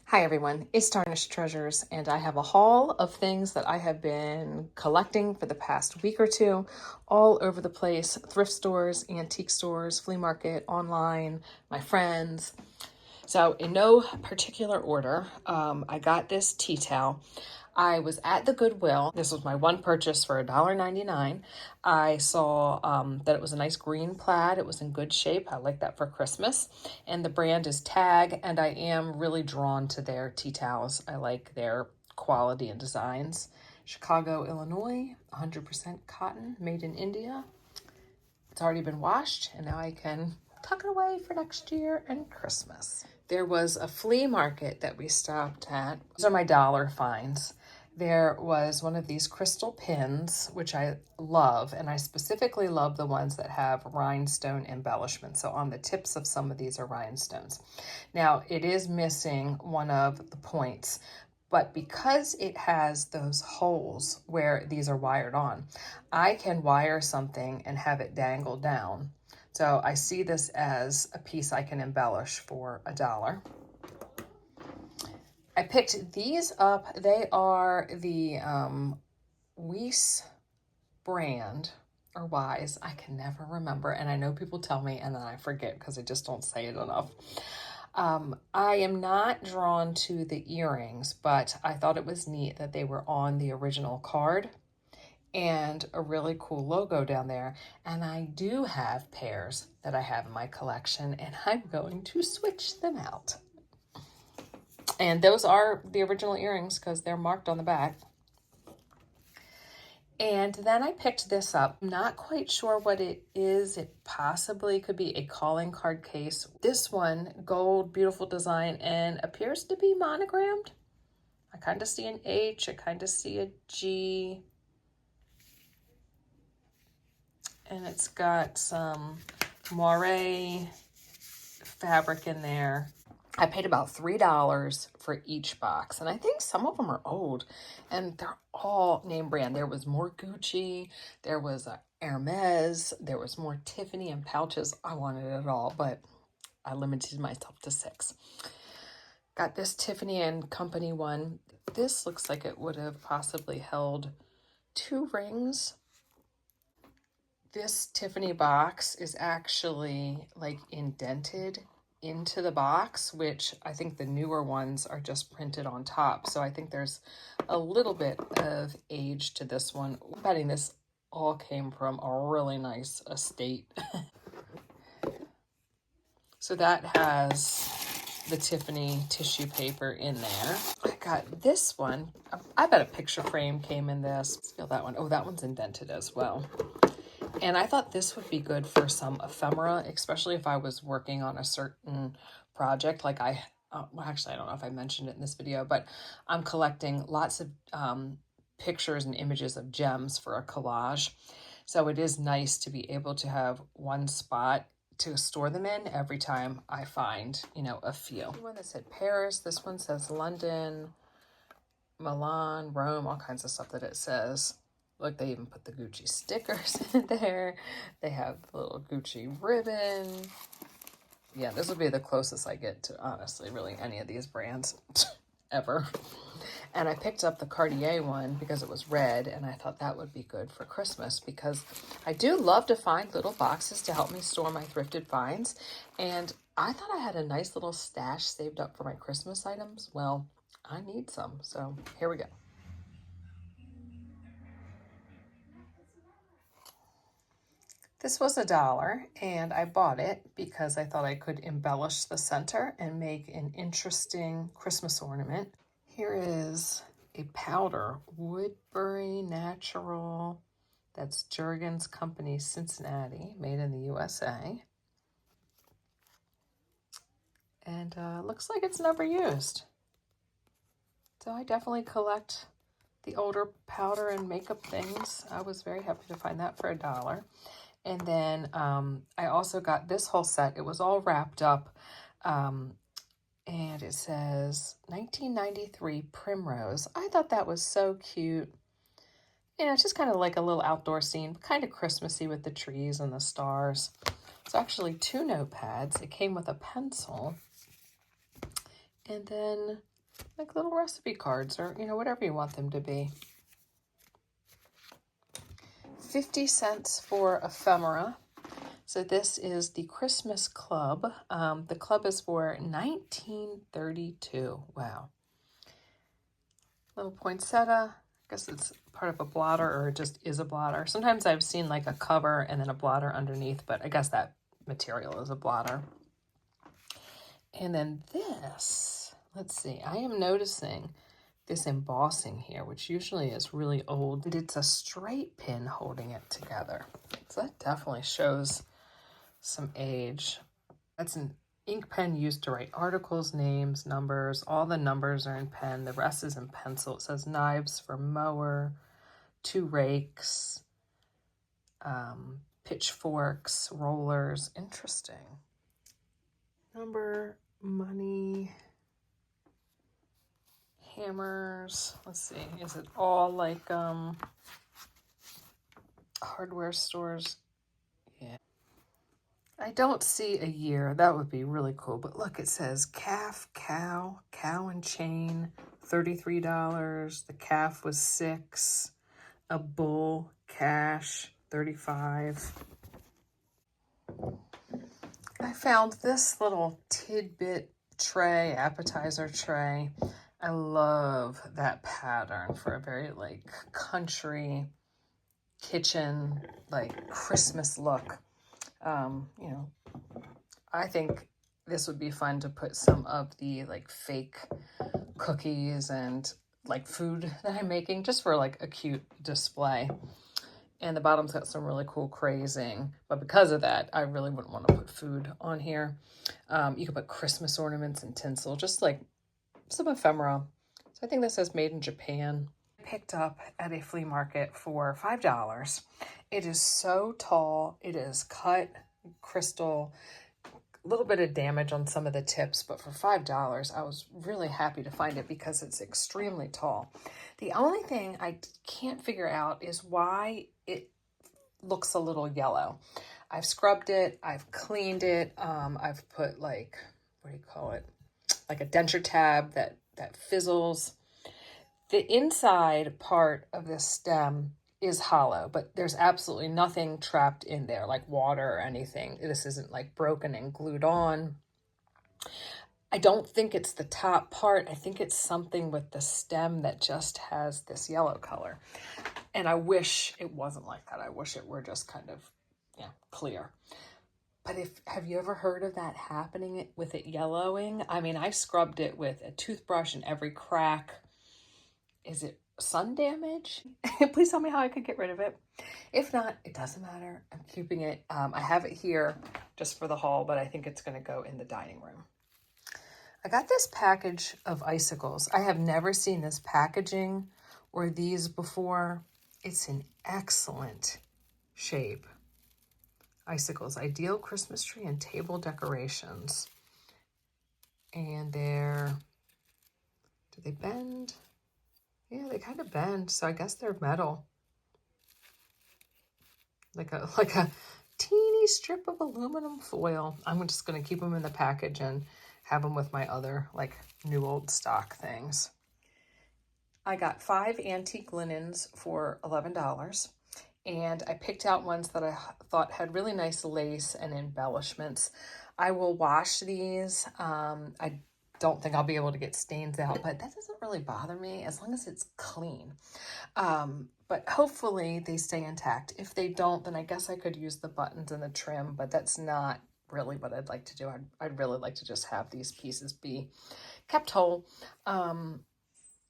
Hi everyone, it's Tarnished Treasures, and I have a haul of things that I have been collecting for the past week or two, all over the place: thrift stores, antique stores, flea market, online, my friends. So in no particular order, I got this tea towel. I was at the Goodwill. This was my one purchase for $1.99. I saw that it was a nice green plaid. It was in good shape. I like that for Christmas. And the brand is Tag, and I am really drawn to their tea towels. I like their quality and designs. Chicago, Illinois, 100% cotton, made in India. It's already been washed, and now I can tuck it away for next year and Christmas. There was a flea market that we stopped at. These are my dollar finds. There was one of these crystal pins, which I love, and I specifically love the ones that have rhinestone embellishment. So on the tips of some of these are rhinestones. Now, it is missing one of the points, but because it has those holes where these are wired on, I can wire something and have it dangle down. So I see this as a piece I can embellish for $1. I picked these up. They are the Weiss brand, or Wise. I can never remember, and I know people tell me and then I forget because I just don't say it enough. I am not drawn to the earrings, but I thought it was neat that they were on the original card and a really cool logo down there. And I do have pairs that I have in my collection, and I'm going to switch them out. And those are the original earrings because they're marked on the back. And then I picked this up. I'm not quite sure what it is. It possibly could be a calling card case. This one, gold, beautiful design, and appears to be monogrammed. I kind of see an H, I kind of see a G. And it's got some moire fabric in there. I paid about $3 for each box, and I think some of them are old, and they're all name brand. There was more Gucci, there was a Hermes, there was more Tiffany and pouches. I wanted it all, but I limited myself to 6. Got this Tiffany and Company one. This looks like it would have possibly held 2 rings. This Tiffany box is actually like indented into the box, which I think the newer ones are just printed on top. So I think there's a little bit of age to this one. I'm betting this all came from a really nice estate. So that has the Tiffany tissue paper in there. I got this one. I bet a picture frame came in this. Let's feel that one. Oh, that one's indented as well. And I thought this would be good for some ephemera, especially if I was working on a certain project. Like well, actually, I don't know if I mentioned it in this video, but I'm collecting lots of pictures and images of gems for a collage. So it is nice to be able to have one spot to store them in every time I find, a few. One that said Paris, this one says London, Milan, Rome, all kinds of stuff that it says. Look, they even put the Gucci stickers in there. They have the little Gucci ribbon. Yeah, this would be the closest I get to, honestly, really any of these brands ever. And I picked up the Cartier one because it was red, and I thought that would be good for Christmas because I do love to find little boxes to help me store my thrifted finds. And I thought I had a nice little stash saved up for my Christmas items. Well, I need some, so here we go. This was $1, and I bought it because I thought I could embellish the center and make an interesting Christmas ornament. Here is a powder, Woodbury Natural. That's Jergens Company, Cincinnati, made in the USA. And looks like it's never used. So I definitely collect the older powder and makeup things. I was very happy to find that for $1. And then I also got this whole set. It was all wrapped up. And it says 1993 Primrose. I thought that was so cute. It's just kind of like a little outdoor scene, kind of Christmassy with the trees and the stars. It's actually 2 notepads. It came with a pencil. And then like little recipe cards or, you know, whatever you want them to be. 50 cents for ephemera. So this is the Christmas Club. The club is for 1932. Wow. Little poinsettia. I guess it's part of a blotter or it just is a blotter. Sometimes I've seen like a cover and then a blotter underneath, but I guess that material is a blotter. And then this, let's see, I am noticing this embossing here, which usually is really old. It's a straight pin holding it together. So that definitely shows some age. That's an ink pen used to write articles, names, numbers. All the numbers are in pen. The rest is in pencil. It says knives for mower, 2 rakes, pitchforks, rollers. Interesting. Number, money, hammers. Let's see. Is it all like hardware stores? Yeah. I don't see a year. That would be really cool. But look, it says calf, cow, cow and chain, $33. The calf was $6. A bull, cash, $35. I found this little tidbit tray, appetizer tray. I love that pattern for a very like country kitchen, like Christmas look. You know, I think this would be fun to put some of the like fake cookies and like food that I'm making just for like a cute display. And the bottom's got some really cool crazing, but because of that, I really wouldn't want to put food on here. You could put Christmas ornaments and tinsel, just like some ephemera. So I think this says made in Japan. Picked up at a flea market for $5. It is so tall. It is cut crystal, a little bit of damage on some of the tips, but for $5, I was really happy to find it because it's extremely tall. The only thing I can't figure out is why it looks a little yellow. I've scrubbed it, I've cleaned it, I've put like, what do you call it? Like a denture tab that fizzles. The inside part of this stem is hollow, but there's absolutely nothing trapped in there, like water or anything. This isn't like broken and glued on. I don't think it's the top part. I think it's something with the stem that just has this yellow color. And I wish it wasn't like that. I wish it were just kind of, yeah, clear. But have you ever heard of that happening with it yellowing? I mean, I scrubbed it with a toothbrush in every crack. Is it sun damage? Please tell me how I could get rid of it. If not, it doesn't matter. I'm keeping it. I have it here just for the haul, but I think it's going to go in the dining room. I got this package of icicles. I have never seen this packaging or these before. It's in excellent shape. Icicles, ideal Christmas tree and table decorations. And do they bend? Yeah, they kind of bend, so I guess they're metal. Like a teeny strip of aluminum foil. I'm just going to keep them in the package and have them with my other like new old stock things. I got 5 antique linens for $11. And I picked out ones that I thought had really nice lace and embellishments. I will wash these. I don't think I'll be able to get stains out, but that doesn't really bother me as long as it's clean. But hopefully they stay intact. If they don't, then I guess I could use the buttons and the trim, but that's not really what I'd like to do. I'd really like to just have these pieces be kept whole.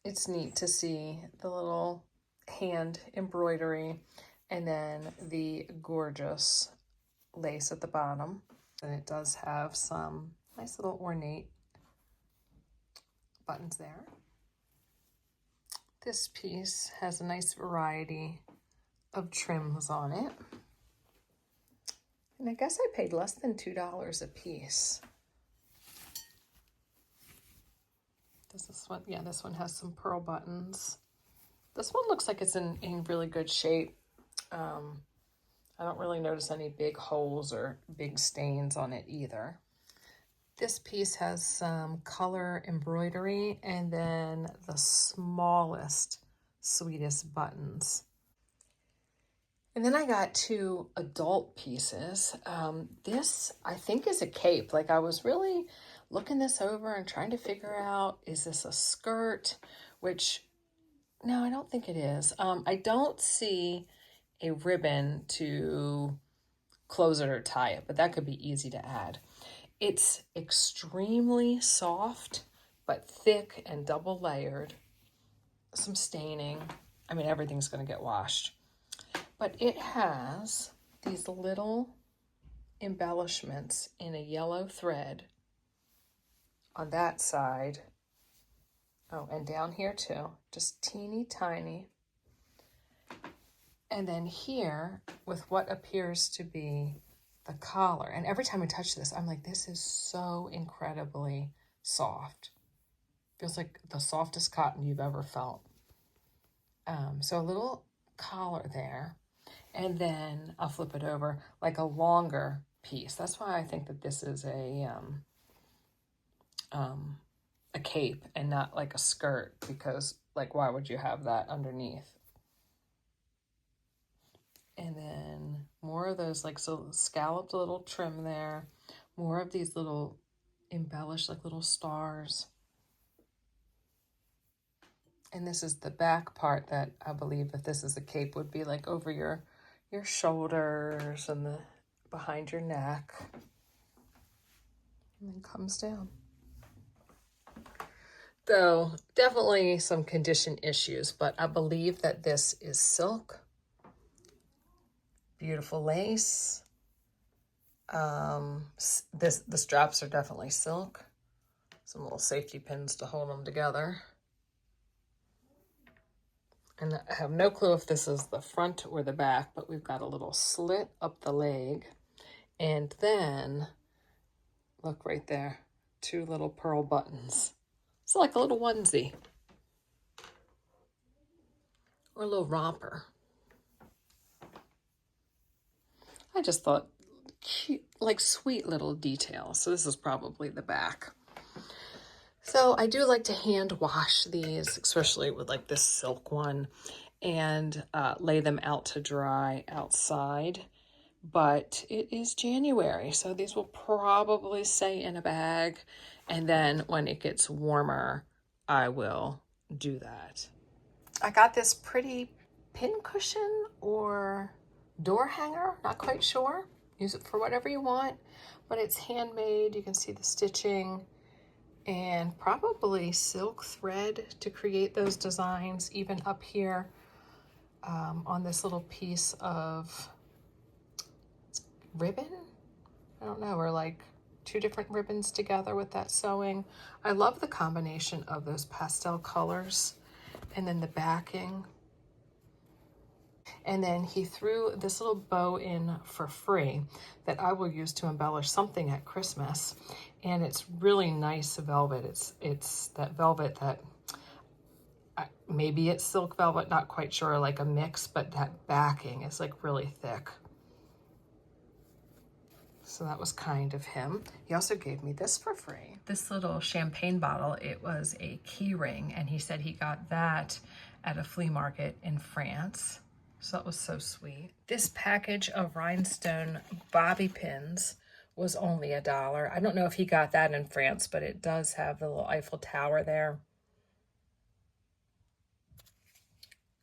It's neat to see the little hand embroidery and then the gorgeous lace at the bottom. And it does have some nice little ornate buttons there. This piece has a nice variety of trims on it. And I guess I paid less than $2 a piece. Does this one? Yeah, this one has some pearl buttons. This one looks like it's in really good shape. I don't really notice any big holes or big stains on it either. This piece has some color embroidery and then the smallest, sweetest buttons. And then I got two adult pieces. This, I think, is a cape. Like, I was really looking this over and trying to figure out, is this a skirt? Which, no, I don't think it is. I don't see a ribbon to close it or tie it, but that could be easy to add. It's extremely soft, but thick and double layered. Some staining. I mean, everything's going to get washed. But it has these little embellishments in a yellow thread on that side. Oh, and down here too, just teeny tiny. And then here with what appears to be the collar. And every time I touch this, I'm like, this is so incredibly soft. Feels like the softest cotton you've ever felt. So a little collar there. And then I'll flip it over like a longer piece. That's why I think that this is a cape and not like a skirt, because like, why would you have that underneath? And then more of those like so scalloped little trim there. More of these little embellished like little stars. And this is the back part that I believe, if this is a cape, would be like over your shoulders and the behind your neck, and then comes down. Though definitely some condition issues, but I believe that this is silk. Beautiful lace. The straps are definitely silk. Some little safety pins to hold them together. And I have no clue if this is the front or the back, but we've got a little slit up the leg. And then, look right there, two little pearl buttons. It's like a little onesie. Or a little romper. I just thought, cute, like sweet little details. So this is probably the back. So I do like to hand wash these, especially with like this silk one, and lay them out to dry outside. But it is January, so these will probably stay in a bag. And then when it gets warmer, I will do that. I got this pretty pin cushion or door hanger, not quite sure. Use it for whatever you want, but it's handmade. You can see the stitching. And probably silk thread to create those designs, even up here on this little piece of ribbon. I don't know, or like two different ribbons together with that sewing. I love the combination of those pastel colors and then the backing. And then he threw this little bow in for free that I will use to embellish something at Christmas. And it's really nice velvet. It's that velvet that, maybe it's silk velvet, not quite sure, like a mix, but that backing is like really thick. So that was kind of him. He also gave me this for free. This little champagne bottle, it was a key ring, and he said he got that at a flea market in France. So that was so sweet. This package of rhinestone bobby pins was only $1. I don't know if he got that in France, but it does have the little Eiffel Tower there.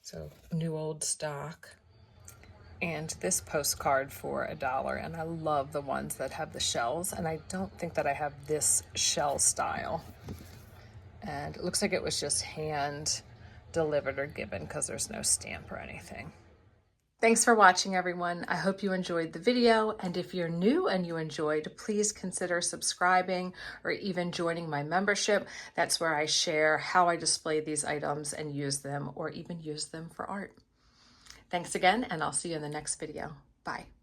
So new old stock. And this postcard for $1. And I love the ones that have the shells. And I don't think that I have this shell style. And it looks like it was just hand delivered or given because there's no stamp or anything. Thanks for watching, everyone. I hope you enjoyed the video, and if you're new and you enjoyed, please consider subscribing or even joining my membership. That's where I share how I display these items and use them, or even use them for art. Thanks again, and I'll see you in the next video. Bye.